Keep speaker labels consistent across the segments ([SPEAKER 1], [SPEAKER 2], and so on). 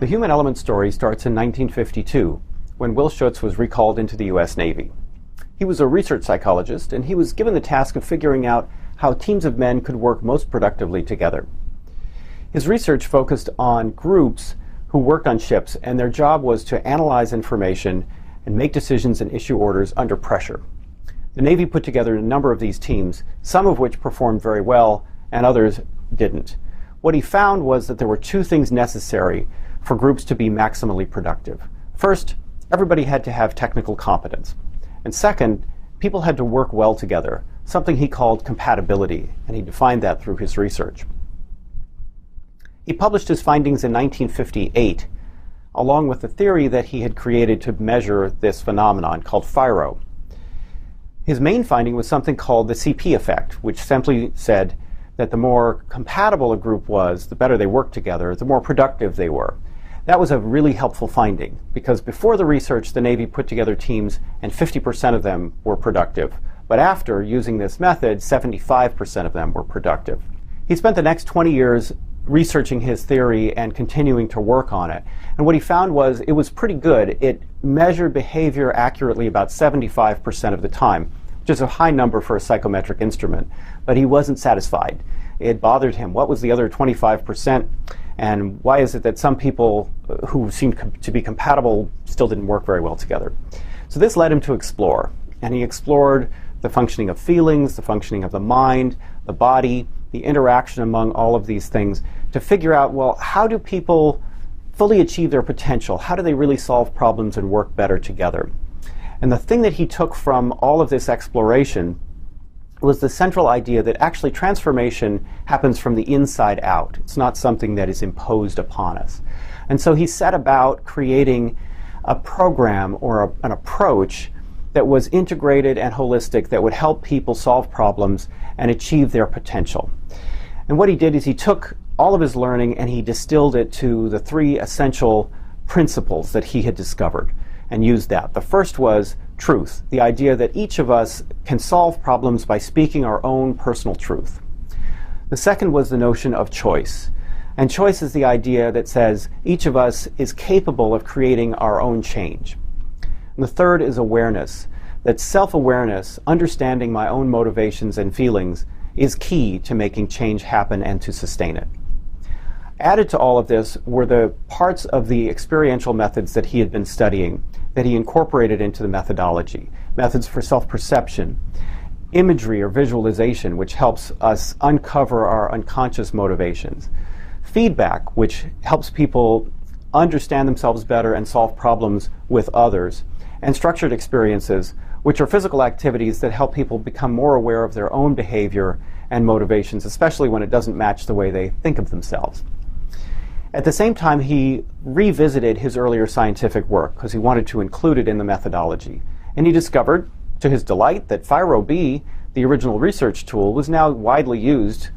[SPEAKER 1] human element story starts in 1952, when Will Schutz was recalled into the U.S. Navy. He was a research psychologist, and he was given the task of figuring out how teams of men could work most productively together. His research focused on groups who worked on ships, and their job was to analyze information and make decisions and issue orders under pressure. The Navy put together a number of these teams, some of which performed very well and others didn't. What he found was that there were two things necessary for groups to be maximally productive. First, everybody had to have technical competence. And second, people had to work well together, something he called compatibility, and he defined that through his research. He published his findings in 1958, along with the theory that he had created to measure this phenomenon called FIRO. His main finding was something called the CP effect, which simply said that the more compatible a group was, the better they worked together, the more productive they were. That was a really helpful finding, because before the research, the Navy put together teams and 50% of them were productive. But after using this method, 75% of them were productive. He spent the next 20 years researching his theory and continuing to work on it. And what he found was it was pretty good. It measured behavior accurately about 75% of the time, which is a high number for a psychometric instrument. But he wasn't satisfied. It bothered him. What was the other 25%? And why is it that some people who seemed to be compatible still didn't work very well together? So this led him to explore. And he explored the functioning of feelings, the functioning of the mind, the body, the interaction among all of these things to figure out, well, how do people fully achieve their potential? How do they really solve problems and work better together? And the thing that he took from all of this exploration was the central idea that actually transformation happens from the inside out. It's not something that is imposed upon us. And so he set about creating a program or an approach that was integrated and holistic that would help people solve problems and achieve their potential. And what he did is he took all of his learning and he distilled it to the three essential principles that he had discovered and used that. The first was truth, the idea that each of us can solve problems by speaking our own personal truth. The second was the notion of choice. And choice is the idea that says each of us is capable of creating our own change. And the third is awareness, that self-awareness, understanding my own motivations and feelings, is key to making change happen and to sustain it. Added to all of this were the parts of the experiential methods that he had been studying that he incorporated into the methodology. Methods for self-perception, imagery or visualization, which helps us uncover our unconscious motivations, feedback, which helps people understand themselves better and solve problems with others, and structured experiences, which are physical activities that help people become more aware of their own behavior and motivations, especially when it doesn't match the way they think of themselves. At the same time, he revisited his earlier scientific work because he wanted to include it in the methodology. And he discovered, to his delight, that FIRO-B, the original research tool, was now widely used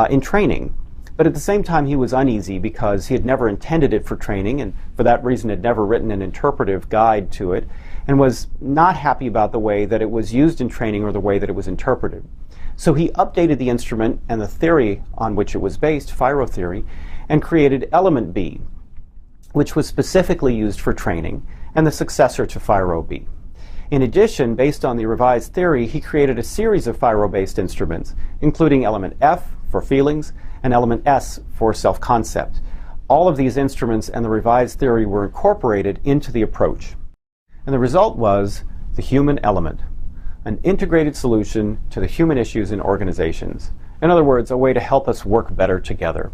[SPEAKER 1] in training. But at the same time, he was uneasy because he had never intended it for training, and for that reason had never written an interpretive guide to it, and was not happy about the way that it was used in training or the way that it was interpreted. So he updated the instrument and the theory on which it was based, FIRO theory, and created Element-B, which was specifically used for training, and the successor to FIRO-B. In addition, based on the revised theory, he created a series of FIRO-based instruments, including Element F for feelings and Element S for self-concept. All of these instruments and the revised theory were incorporated into the approach. And the result was the human element, an integrated solution to the human issues in organizations. In other words, a way to help us work better together.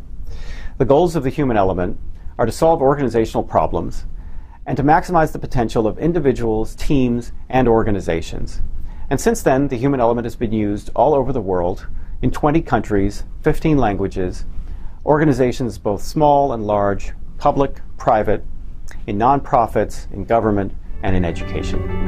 [SPEAKER 1] The goals of the human element are to solve organizational problems and to maximize the potential of individuals, teams, and organizations. And since then, the human element has been used all over the world in 20 countries, 15 languages, organizations both small and large, public, private, in nonprofits, in government, and in education.